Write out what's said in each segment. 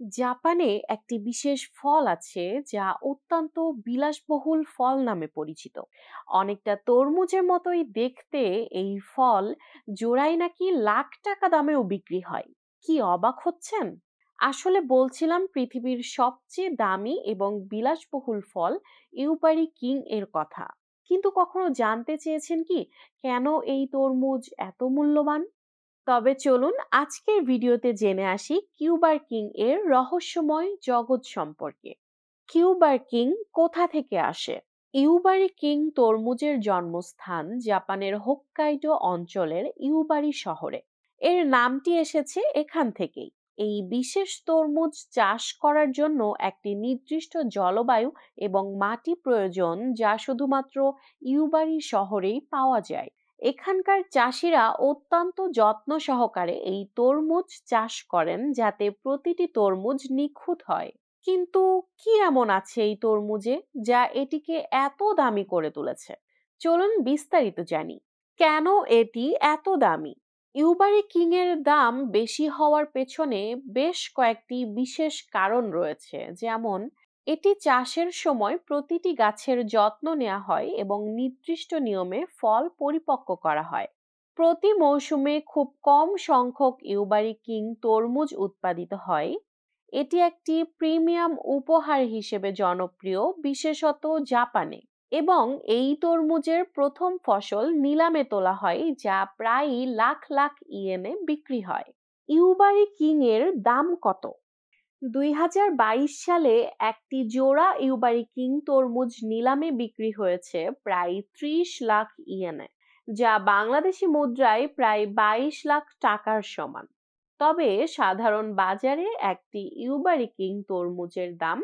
জাপানে একটি বিশেষ ফল আছে যা অত্যন্ত বিলাসবহুল ফল নামে পরিচিত। অনেকটা তরমুজের মতোই দেখতে। এই ফল জোড়ায় নাকি লাখ টাকা দামেও বিক্রি হয়। কি অবাক হচ্ছেন? আসলে বলছিলাম পৃথিবীর সবচেয়ে দামি এবং বিলাসবহুল ফল ইউপারি কিং এর কথা। কিন্তু কখনো জানতে চেয়েছেন কি কেন এই তরমুজ এত মূল্যবান? তবে চলুন আজকের ভিডিওতে জেনে আসি কিউবার কিং এর রহস্যময় জগৎ সম্পর্কে। কিউবার কিং কোথা থেকে আসে? ইউবারি কিং তরমুজের জন্মস্থান জাপানের হোক্কাইডো অঞ্চলের ইউবারি শহরে। এর নামটি এসেছে এখান থেকেই। এই বিশেষ তরমুজ চাষ করার জন্য একটি নির্দিষ্ট জলবায়ু এবং মাটি প্রয়োজন, যা শুধুমাত্র ইউবারি শহরেই পাওয়া যায়। এখানকার চাষিরা অত্যন্ত যত্ন সহকারে এই তরমুজ চাষ করেন যাতে প্রতিটি তরমুজ নিখুঁত হয়। কিন্তু কি এমন আছে এই তরমুজে যা এটিকে এত দামি করে তুলেছে? চলুন বিস্তারিত জানি। কেন এটি এত দামি? ইউবারি কিং এর দাম বেশি হওয়ার পেছনে বেশ কয়েকটি বিশেষ কারণ রয়েছে। যেমন, এটি চাষের সময় প্রতিটি গাছের যত্ন নেওয়া হয় এবং নির্দিষ্ট নিয়মে ফল পরিপক্ক করা হয়। প্রতি মৌসুমে খুব কম সংখ্যক ইউবারি কিং তরমুজ উৎপাদিত হয়। এটি একটি প্রিমিয়াম উপহার হিসেবে জনপ্রিয়, বিশেষত জাপানে। এবং এই তরমুজের প্রথম ফসল নিলামে তোলা হয়, যা প্রায় লাখ লাখ ইয়েনে বিক্রি হয়। ইউবারি কিং এর দাম কত? 2022 সালে একটি জোড়া ইউবারি কিং তরমুজ নিলামে বিক্রি হয়েছে প্রায় 30 লাখ ইয়েনে, যা বাংলাদেশি মুদ্রায় প্রায় 22 লাখ টাকার সমান। তবে সাধারণ বাজারে একটি ইউবারি কিং তরমুজের দাম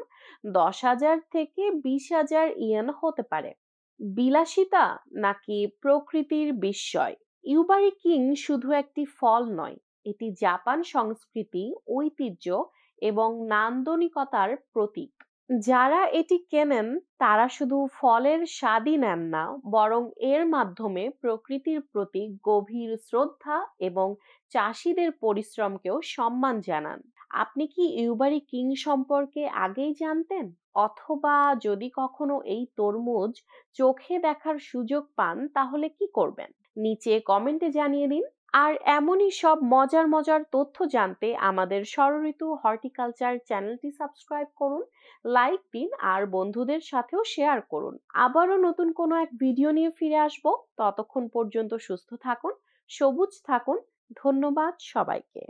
10,000 থেকে 20,000 ইয়েন হতে পারে। বিলাসিতা নাকি প্রকৃতির বিস্ময়? ইউবারি কিং শুধু একটি ফল নয়, এটি জাপান সংস্কৃতি, ঐতিহ্য এবং নান্দনিকতার প্রতীক। যারা এটি কেনেন তারা শুধু ফলের স্বাদই নেন না, বরং এর মাধ্যমে প্রকৃতির প্রতি গভীর শ্রদ্ধা এবং চাষীদের পরিশ্রমকেও সম্মান জানান। আপনি কি ইউবারি কিং সম্পর্কে আগেই জানতেন? অথবা যদি কখনো এই তরমুজ চোখে দেখার সুযোগ পান তাহলে কি করবেন? নিচে কমেন্টে জানিয়ে দিন। আর এমনই সব মজার মজার তথ্য জানতে আমাদের ষড়ঋতু হর্টিকালচার চ্যানেলটি সাবস্ক্রাইব করুন, লাইক দিন আর বন্ধুদের সাথেও শেয়ার করুন। আবারও নতুন কোনো এক ভিডিও নিয়ে ফিরে আসবো। ততক্ষণ পর্যন্ত সুস্থ থাকুন, সবুজ থাকুন। ধন্যবাদ সবাইকে।